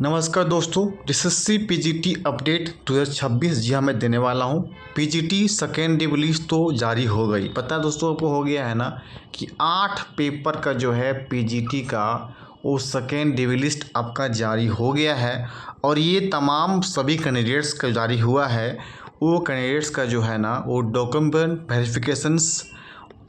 नमस्कार दोस्तों, SSC PGT update 2026 जी हाँ मैं देने वाला हूँ। पीजीटी सेकेंड डे लिस्ट तो जारी हो गई। पता है दोस्तों आपको हो गया है ना कि 8 पेपर का जो है पीजीटी का वो सेकेंड डे लिस्ट आपका जारी हो गया है। और ये तमाम सभी कैंडिडेट्स का जारी हुआ है। वो कैंडिडेट्स का जो है ना वो डॉक्यूमेंट वेरिफिकेशंस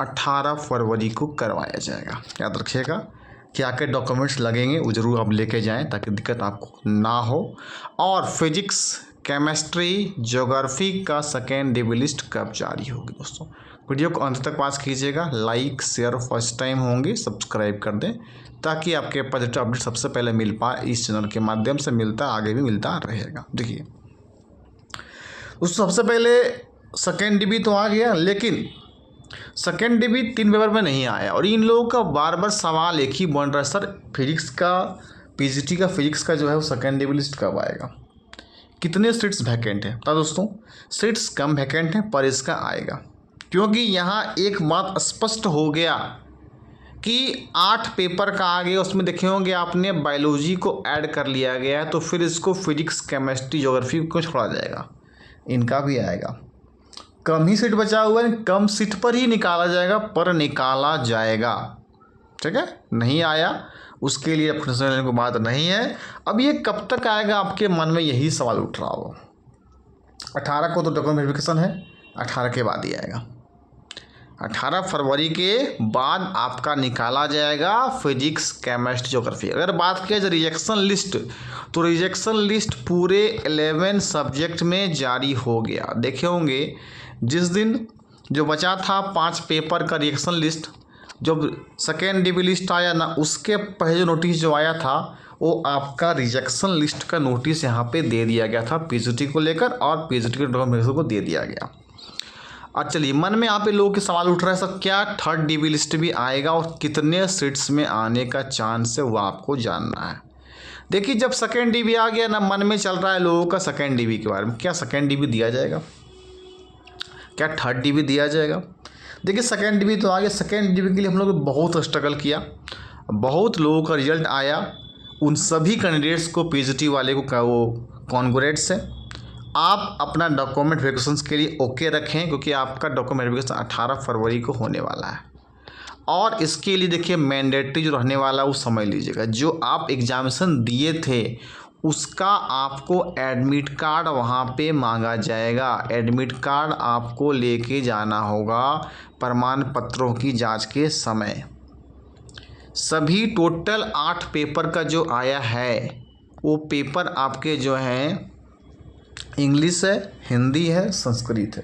18 फरवरी को करवाया जाएगा। याद रखिएगा क्या क्या डॉक्यूमेंट्स लगेंगे वो ज़रूर आप लेके जाएं ताकि दिक्कत आपको ना हो। और फिजिक्स, केमिस्ट्री, ज्योग्राफी का सेकेंड डे लिस्ट कब जारी होगी दोस्तों। वीडियो को अंत तक पास कीजिएगा। लाइक शेयर फर्स्ट टाइम होंगे सब्सक्राइब कर दें ताकि आपके पास अपडेट सबसे पहले मिल पाए। इस चैनल के माध्यम से मिलता आगे भी मिलता रहेगा। देखिए दोस्तों, सबसे पहले सेकेंड डे तो आ गया, लेकिन सेकेंड डे भी 3 पेपर में नहीं आया। और इन लोगों का बार बार सवाल एक ही बन रहा है, सर फिजिक्स का पीजीटी का फिजिक्स का जो है वो सेकेंड डे लिस्ट कब आएगा, कितने सीट्स वैकेंट हैं। तो दोस्तों सीट्स कम वैकेंट हैं पर इसका आएगा, क्योंकि यहाँ एक बात स्पष्ट हो गया कि 8 पेपर का आ गया। उसमें देखे होंगे आपने बायोलॉजी को ऐड कर लिया गया है, तो फिर इसको फिजिक्स, केमिस्ट्री, ज्योग्राफी को छोड़ा जाएगा। इनका भी आएगा। कम ही सीट बचा हुआ है, कम सीट पर ही निकाला जाएगा, पर निकाला जाएगा। ठीक है, नहीं आया उसके लिए अपने लेने को बात नहीं है। अब ये कब तक आएगा आपके मन में यही सवाल उठ रहा हो। 18 को तो डॉक्यूमेंट वेरिफिकेशन है, 18 के बाद ही आएगा। 18 फरवरी के बाद आपका निकाला जाएगा फिजिक्स, केमिस्ट्री, ज्योग्राफी। अगर बात किया जाए रिजेक्शन लिस्ट, तो रिजेक्शन लिस्ट पूरे 11 सब्जेक्ट में जारी हो गया। देखे होंगे जिस दिन जो बचा था 5 पेपर का रिजेक्शन लिस्ट, जब सेकेंड डे लिस्ट आया ना, उसके पहले जो नोटिस जो आया था वो आपका रिजेक्शन लिस्ट का नोटिस यहाँ पे दे दिया गया था पीजीटी को लेकर, और पीजीटी के डॉक्यूमेंट को दे दिया गया। और चलिए, मन में यहाँ पे लोगों के सवाल उठ रहा है, सर क्या थर्ड डे लिस्ट भी आएगा और कितने सीट्स में आने का चांस है वो आपको जानना है। देखिए जब सेकेंड डे आ गया ना, मन में चल रहा है लोगों का सेकेंड डे के बारे में, क्या सेकेंड डे दिया जाएगा, क्या थर्ड डे दिया जाएगा। देखिए सेकेंड डे तो आ गया। सेकेंड डे के लिए हम लोग बहुत स्ट्रगल किया, बहुत लोगों का रिजल्ट आया। उन सभी कैंडिडेट्स को पीजीटी वाले को वो कॉन्ग्रेट्स है। आप अपना डॉक्यूमेंट वेरिफिकेशन के लिए ओके रखें, क्योंकि आपका डॉक्यूमेंट वेरिफिकेशन 18 फरवरी को होने वाला है। और इसके लिए देखिए मैंडेटरी जो रहने वाला वो समझ लीजिएगा, जो आप एग्जामिनेशन दिए थे उसका आपको एडमिट कार्ड वहाँ पे मांगा जाएगा। एडमिट कार्ड आपको लेके जाना होगा प्रमाण पत्रों की जांच के समय। सभी टोटल 8 पेपर का जो आया है वो पेपर आपके जो हैं इंग्लिश है, हिंदी है, संस्कृत है।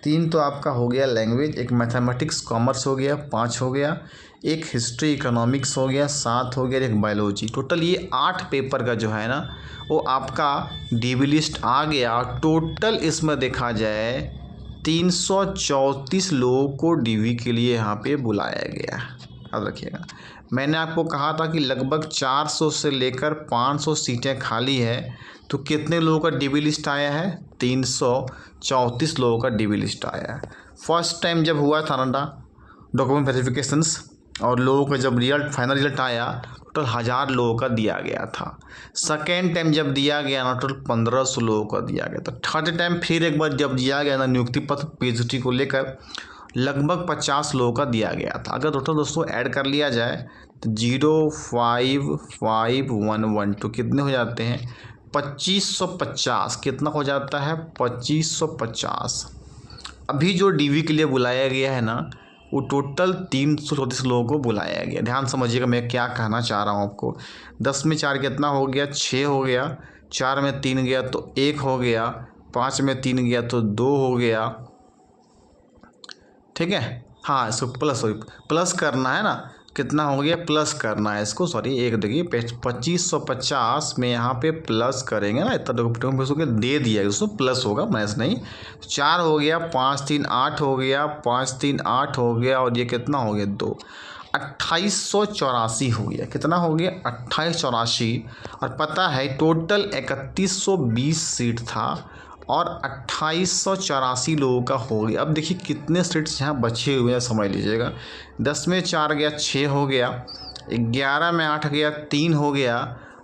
3 तो आपका हो गया लैंग्वेज, एक मैथमेटिक्स कॉमर्स हो गया, 5 हो गया, एक हिस्ट्री इकोनॉमिक्स हो गया, 7 हो गया, एक बायोलॉजी। टोटल ये 8 पेपर का जो है ना वो आपका डीबी लिस्ट आ गया। टोटल इसमें देखा जाए 334 लोगों को डीवी के लिए यहाँ पे बुलाया गया। याद रखिएगा, मैंने आपको कहा था कि लगभग 400 से लेकर 500 सीटें खाली है। तो कितने लोगों का डीबी लिस्ट आया है, 334 लोगों का डीबी लिस्ट आया है। फर्स्ट टाइम जब हुआ था ना डॉक्यूमेंट वेरिफिकेशंस, और लोगों का जब रिजल्ट फाइनल रिजल्ट आया टोटल 1000 लोगों का दिया गया था। सेकेंड टाइम जब दिया गया ना टोटल 1500 लोगों का दिया गया था। थर्ड टाइम फिर एक बार जब दिया गया ना नियुक्ति पत्र पीजीटी को लेकर लगभग 50 लोगों का दिया गया था। अगर टोटल दोस्तों ऐड कर लिया जाए तो 05511 तो कितने हो जाते हैं, 2550। कितना हो जाता है, 2550। अभी जो डीवी के लिए बुलाया गया है ना वो टोटल 334 लोगों को बुलाया गया। ध्यान समझिएगा मैं क्या कहना चाह रहा हूँ आपको। 10 में 4 कितना हो गया, 6 हो गया, 4 में 3 गया तो 1 हो गया, 5 में 3 गया तो 2 हो गया। ठीक है, हाँ इसको प्लस करना है ना, कितना हो गया, प्लस करना है इसको, सॉरी एक देखिए 2550 में यहाँ पे प्लस करेंगे ना, इतना डॉक्यूमेंट दे दिया है उसको, प्लस होगा माइनस नहीं। 4 हो गया, 5 3 8 हो गया, 5 3 8 हो गया, और ये कितना हो गया 2, 2884 हो गया। कितना हो गया, 2884। और पता है टोटल 3120 सीट था और 2884 लोगों का हो गया। अब देखिए कितने सीट्स यहाँ बचे हुए हैं समझ लीजिएगा। 10 में 4 गया 6 हो गया, 11 में 8 गया 3 हो गया,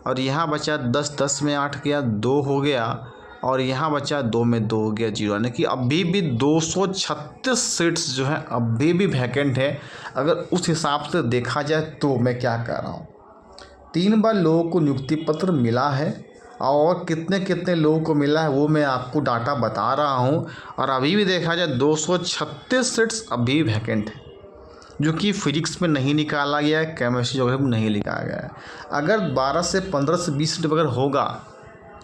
और यहाँ बचा 10, 10 में 8 गया, 2 हो गया, और यहाँ बचा 2 में 2 हो गया 0, यानी कि अभी भी 236 सीट्स जो है अभी भी वैकेंट है। अगर उस हिसाब से देखा जाए तो मैं क्या कह रहा हूँ, 3 बार लोगों को नियुक्ति पत्र मिला है, और कितने कितने लोगों को मिला है वो मैं आपको डाटा बता रहा हूँ। और अभी भी देखा जाए 236 सीट्स अभी वैकेंट है, जो कि फिजिक्स में नहीं निकाला गया है, केमिस्ट्री ज्योग्राफी में नहीं लिखा गया है। अगर 12 से 15 से 20 सीट अगर होगा,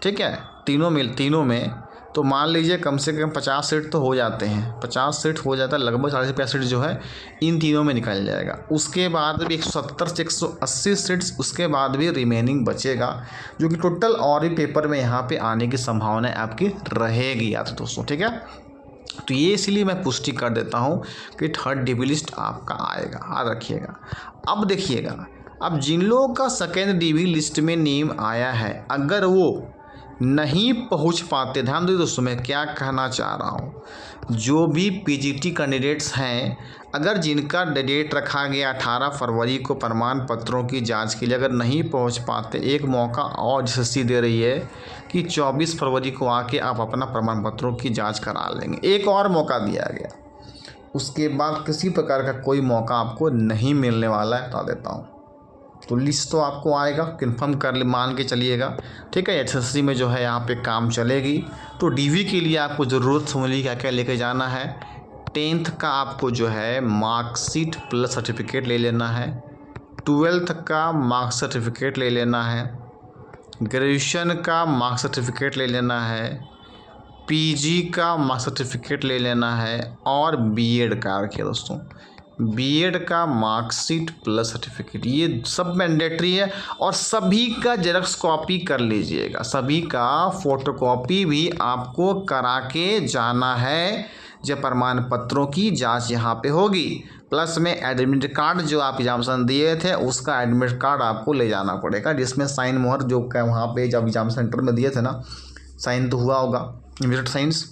ठीक है, तीनों में तो मान लीजिए कम से कम 50 सीट तो हो जाते हैं, 50 सीट हो जाता है, लगभग 40-50 सीट जो है इन तीनों में निकल जाएगा। उसके बाद भी 170 से 180 सीट्स उसके बाद भी रिमेनिंग बचेगा, जो कि टोटल और भी पेपर में यहाँ पे आने की संभावना आपकी रहेगी यार दोस्तों, ठीक है। तो ये इसलिए मैं पुष्टि कर देता हूँ कि 3rd DB लिस्ट आपका आएगा, याद रखिएगा। अब देखिएगा, अब जिन लोगों का 2nd DB लिस्ट में नेम आया है, अगर वो नहीं पहुंच पाते, ध्यान दो दोस्तों मैं क्या कहना चाह रहा हूं, जो भी पीजीटी कैंडिडेट्स हैं, अगर जिनका डेट रखा गया 18 फरवरी को प्रमाण पत्रों की जांच के लिए, अगर नहीं पहुंच पाते, एक मौका और एसएससी दे रही है कि 24 फरवरी को आके आप अपना प्रमाण पत्रों की जांच करा लेंगे, एक और मौका दिया गया। उसके बाद किसी प्रकार का कोई मौका आपको नहीं मिलने वाला है, बता देता हूँ। तो लिस्ट तो आपको आएगा, कन्फर्म कर ले, मान के चलिएगा, ठीक है। एसएससी में जो है यहाँ पे काम चलेगी। तो डीवी के लिए आपको ज़रूरत समझिए क्या क्या लेके जाना है। 10th का आपको जो है मार्कशीट प्लस सर्टिफिकेट ले लेना है, 12th का मार्क सर्टिफिकेट ले लेना है, ग्रेजुएशन का मार्क सर्टिफिकेट ले लेना है, पीजी का मार्क सर्टिफिकेट ले लेना है, और बीएड का रखिए दोस्तों, बीएड का मार्कशीट प्लस सर्टिफिकेट, ये सब मैंडेटरी है। और सभी का जेरॉक्स कॉपी कर लीजिएगा, सभी का फोटोकॉपी भी आपको करा के जाना है जब प्रमाण पत्रों की जांच यहाँ पे होगी। प्लस में एडमिट कार्ड जो आप एग्जामिनेशन दिए थे उसका एडमिट कार्ड आपको ले जाना पड़ेगा, जिसमें साइन मोहर जो वहाँ पे जब एग्जाम सेंटर में दिए थे ना, साइन तो हुआ होगा, इमीडिएट साइंस,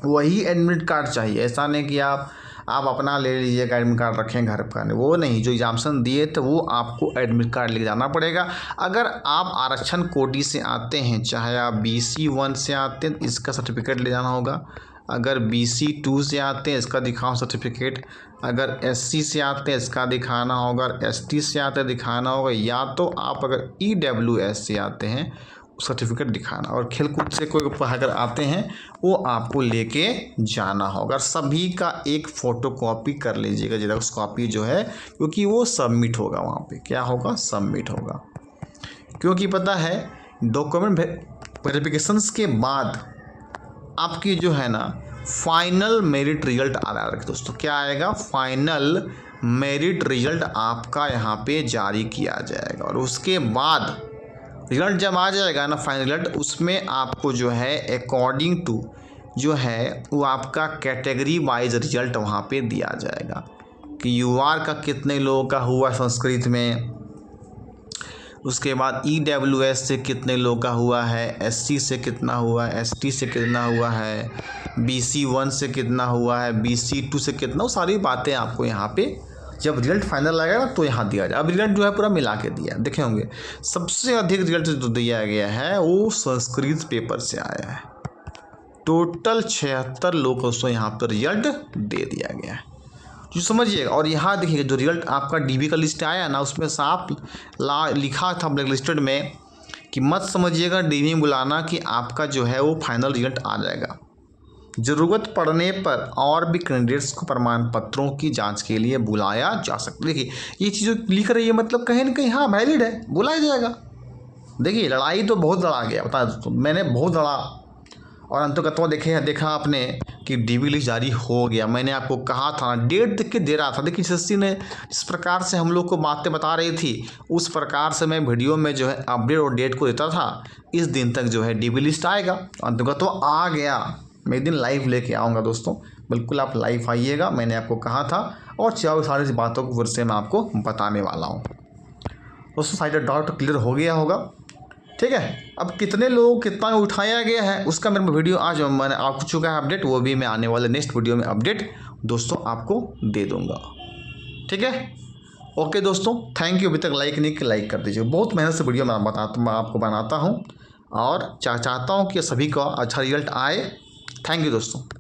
वही एडमिट कार्ड चाहिए। ऐसा नहीं कि आप अपना ले लीजिएगा, एडमिट कार्ड रखें घर पर, वो नहीं, जो एग्जामिनेशन दिए थे वो आपको एडमिट कार्ड लेके जाना पड़ेगा। अगर आप आरक्षण कोटि से आते हैं, चाहे आप BC 1 से आते हैं, इसका सर्टिफिकेट ले जाना होगा। अगर BC 2 से आते हैं, इसका दिखाओ सर्टिफिकेट। अगर SC से आते हैं, इसका दिखाना होगा। ST से आते हैं, दिखाना होगा। या तो आप अगर EWS से आते हैं, सर्टिफिकेट दिखाना। और खेलकूद से कोई अगर आते हैं वो आपको लेके जाना होगा। सभी का एक फ़ोटोकॉपी कर लीजिएगा, जेरॉक्स कॉपी जो है, क्योंकि वो सबमिट होगा वहाँ पे, क्या होगा, सबमिट होगा। क्योंकि पता है डॉक्यूमेंट वेरिफिकेशंस के बाद आपकी जो है ना फाइनल मेरिट रिजल्ट आ रहा है दोस्तों। क्या आएगा, फाइनल मेरिट रिजल्ट आपका यहाँ पे जारी किया जाएगा। और उसके बाद रिजल्ट जब आ जाएगा ना, फाइनल रिजल्ट, उसमें आपको जो है अकॉर्डिंग टू जो है वो आपका कैटेगरी वाइज रिजल्ट वहाँ पे दिया जाएगा कि UR का कितने लोगों का हुआ संस्कृत में, उसके बाद EWS से कितने लोगों का हुआ है, SC से कितना हुआ है, ST से कितना हुआ है, BC 1 से कितना हुआ है, BC 2 से कितना, वो सारी बातें आपको यहाँ पे जब रिजल्ट फाइनल आएगा ना तो यहाँ दिया जाए। अब रिजल्ट जो है पूरा मिला के दिया, देखे होंगे सबसे अधिक रिजल्ट जो दिया गया है वो संस्कृत पेपर से आया है। टोटल 76 लोग को यहाँ पर रिजल्ट दे दिया गया है, जो समझिएगा। और यहाँ देखिए जो रिजल्ट आपका DB का लिस्ट आया ना, उसमें साफ लिखा था ब्लैक लिस्टेड में कि मत समझिएगा DB में बुलाना कि आपका जो है वो फाइनल रिजल्ट आ जाएगा। ज़रूरत पड़ने पर और भी कैंडिडेट्स को प्रमाण पत्रों की जांच के लिए बुलाया जा सकता है। देखिए ये चीज़ लिख रही है, मतलब कहीं ना कहीं हाँ वैलिड है, बुलाया जाएगा। देखिए लड़ाई तो बहुत लड़ा गया, बता दोस्तों, मैंने बहुत लड़ा, और अंततः देखा आपने कि DB लिस्ट जारी हो गया। मैंने आपको कहा था, डेट देख के दे रहा था। देखिए एसएससी ने जिस प्रकार से हम लोग को बातें बता रही थी, उस प्रकार से मैं वीडियो में जो है अपडेट और डेट को देता था। इस दिन तक जो है DB लिस्ट आएगा, अंततः तो आ गया। मैं एक दिन लाइव लेके आऊँगा दोस्तों, बिल्कुल आप लाइव आइएगा, मैंने आपको कहा था। और सारी बातों को फिर से मैं आपको बताने वाला हूँ दोस्तों। साइड डाउट क्लियर हो गया होगा, ठीक है। अब कितने लोग कितना उठाया गया है उसका मेरे वीडियो आज मैंने आपको चुका है अपडेट, वो भी मैं आने वाले नेक्स्ट वीडियो में अपडेट दोस्तों आपको दे दूँगा, ठीक है। ओके दोस्तों, थैंक यू। अभी तक लाइक नहीं किया, लाइक कर दीजिए। बहुत मेहनत से वीडियो मैं आपको बनाता हूँ और चाहता हूँ कि सभी का अच्छा रिजल्ट आए। थैंक यू दोस्तों।